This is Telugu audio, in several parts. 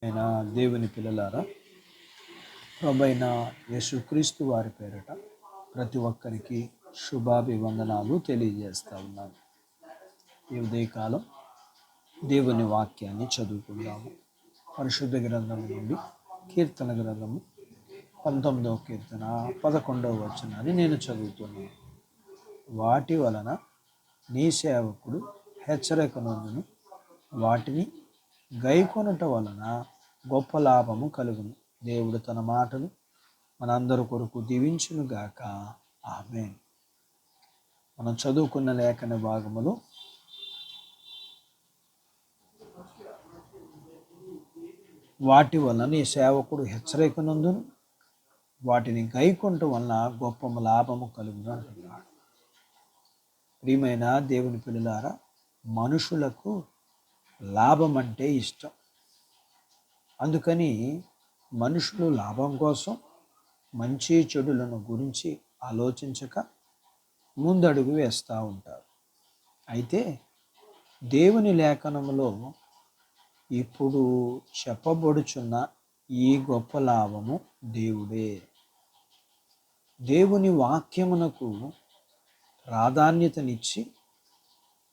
అయిన దేవుని పిల్లలారా, ప్రభైన యేసుక్రీస్తు వారి పేరిట ప్రతి ఒక్కరికి శుభాభివందనాలు తెలియజేస్తా ఉన్నాను. ఈ ఉదయకాలం దేవుని వాక్యాన్ని చదువుకుందాము. పరిశుద్ధ గ్రంథం నుండి కీర్తన గ్రంథము 19వ కీర్తన 11వ వచనాన్ని నేను చదువుతున్నాను. వాటి వలన నీ సేవకుడు హెచ్చరిక నొందును, వాటిని గైకొనుట వలన గొప్ప లాభము కలుగును. దేవుడు తన మాటలు మనందరి కొరకు దీవించును గాక. ఆమేన్. మనం చదువుకున్న లేఖన భాగములు వాటి వలన నీ సేవకుడు హెచ్చరిక నొందును, వాటిని గైకొనుట వలన గొప్ప లాభము కలుగును అంటున్నాడు. ప్రియమైన దేవుని పిల్లలారా, మనుషులకు లాభం అంటే ఇష్టం. అందుకని మనుషులు లాభం కోసం మంచి చెడులను గురించి ఆలోచించక ముందడుగు వేస్తూ ఉంటారు. అయితే దేవుని లేఖనములో ఇప్పుడు చెప్పబడుచున్న ఈ గొప్ప లాభము దేవుడే. దేవుని వాక్యమునకు ప్రాధాన్యతనిచ్చి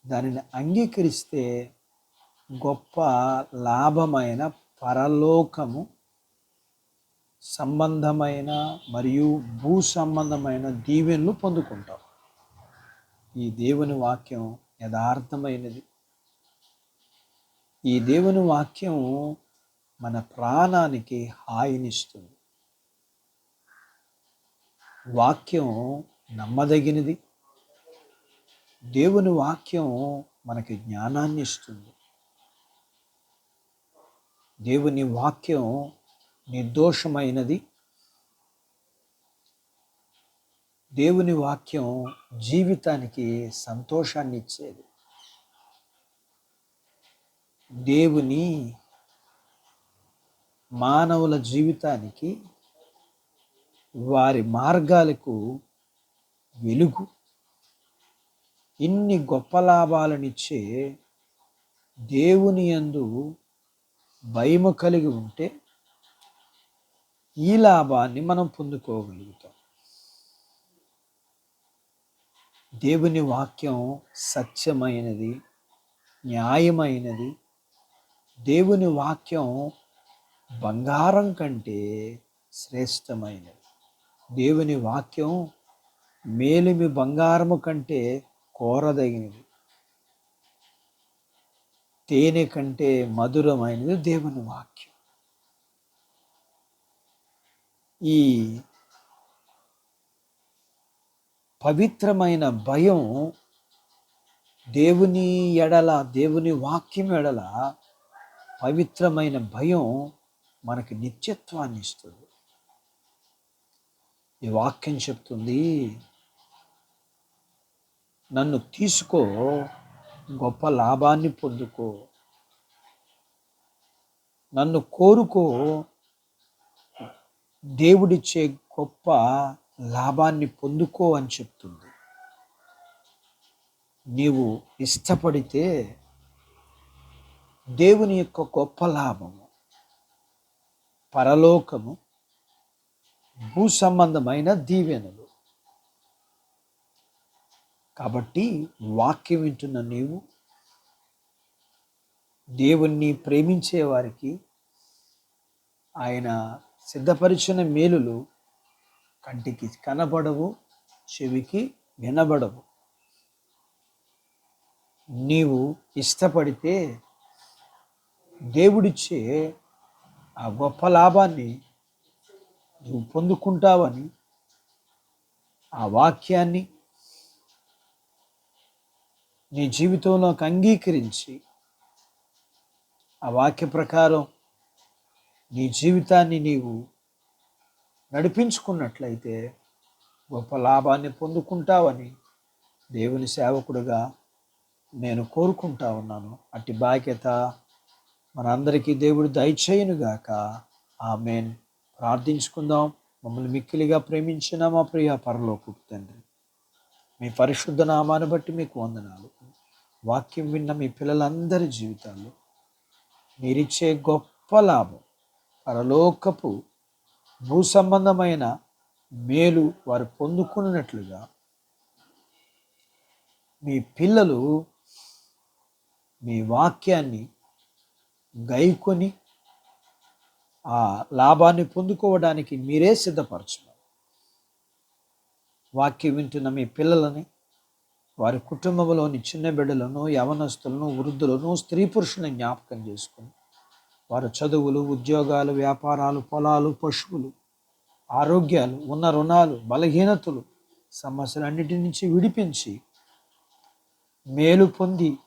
దానిని అంగీకరిస్తే గొప్ప లాభమైన పరలోకము సంబంధమైన మరియు భూ సంబంధమైన దీవెనలు పొందుకుంటాం. ఈ దేవుని వాక్యం యథార్థమైనది. ఈ దేవుని వాక్యం మన ప్రాణానికి హాయినిస్తుంది. వాక్యం నమ్మదగినది. దేవుని వాక్యం మనకి జ్ఞానాన్ని ఇస్తుంది. దేవుని వాక్యం నిర్దోషమైనది. దేవుని వాక్యం జీవితానికి సంతోషాన్ని ఇచ్చేది. దేవుని మానవుల జీవితానికి, వారి మార్గాలకు వెలుగు. ఇన్ని గొప్ప లాభాలనిచ్చే దేవుని యందు భయము కలిగి ఉంటే ఈ లాభాన్ని మనం పొందుకోగలుగుతాం. దేవుని వాక్యం సత్యమైనది, న్యాయమైనది. దేవుని వాక్యం బంగారం కంటే శ్రేష్టమైనది. దేవుని వాక్యం మేలిమి బంగారము కంటే కోరదగినది. తేనె కంటే మధురమైనది దేవుని వాక్యం. ఈ పవిత్రమైన భయం దేవుని ఎడల, దేవుని వాక్యం ఎడల పవిత్రమైన భయం మనకి నిత్యత్వాన్ని ఇస్తుంది. ఈ వాక్యం చెప్తుంది, నన్ను తీసుకో, గొప్ప లాభాన్ని పొందుకో. నన్ను కోరుకో, దేవుడిచ్చే గొప్ప లాభాన్ని పొందుకో అని చెప్తుంది. నీవు ఇష్టపడితే దేవుని యొక్క గొప్ప లాభము, పరలోకము, భూ సంబంధమైన దీవెనలు. కాబట్టి వాక్యం వింటున్న నీవు, దేవుణ్ణి ప్రేమించే వారికి ఆయన సిద్ధపరిచిన మేలులు కంటికి కనబడవు, చెవికి వినబడవు. నీవు ఇష్టపడితే దేవుడిచ్చే ఆ గొప్ప లాభాన్ని నువ్వు పొందుకుంటావని, ఆ వాక్యాన్ని నీ జీవితంలోకి అంగీకరించి ఆ వాక్య ప్రకారం నీ జీవితాన్ని నీవు నడిపించుకున్నట్లయితే గొప్ప లాభాన్ని పొందుకుంటావని దేవుని సేవకుడుగా నేను కోరుకుంటా ఉన్నాను. అట్టి బాధ్యత మనందరికీ దేవుడు దయచేయునుగాక. ఆమేన్. ప్రార్థించుకుందాం. మమ్మల్ని మిక్కిలిగా ప్రేమించిన మా ప్రియ పరలోకపు తండ్రి, మీ పరిశుద్ధ నామాన్ని బట్టి మీకు వందనాలు. వాక్యం విన్న మీ పిల్లలందరి జీవితాల్లో మీరిచ్చే గొప్ప లాభం, పరలోకపు భూ సంబంధమైన మేలు వారు పొందుకున్నట్లుగా మీ పిల్లలు మీ వాక్యాన్ని గైకొని ఆ లాభాన్ని పొందుకోవడానికి మీరే సిద్ధపరచు. వాక్యం వింటున్న మీ పిల్లలని, వారి కుటుంబంలోని చిన్న బిడ్డలను, యవనస్తులను, వృద్ధులను, స్త్రీ పురుషులను జ్ఞాపకం చేసుకుని వారి చదువులు, ఉద్యోగాలు, వ్యాపారాలు, పొలాలు, పశువులు, ఆరోగ్యాలు, ఉన్న రుణాలు, బలహీనతలు, సమస్యలన్నిటి నుంచి విడిపించి మేలు పొంది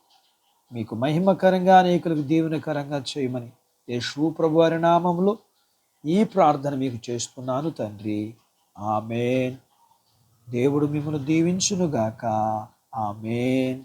మీకు మహిమకరంగా, అనేకులకు దీవెనకరంగా చేయమని యేసు ప్రభువారి నామములో ఈ ప్రార్థన మీకు చేస్తున్నాను తండ్రి. ఆమేన్. దేవుడు మిమ్మల్ని దీవించునుగాక. ఆమేన్.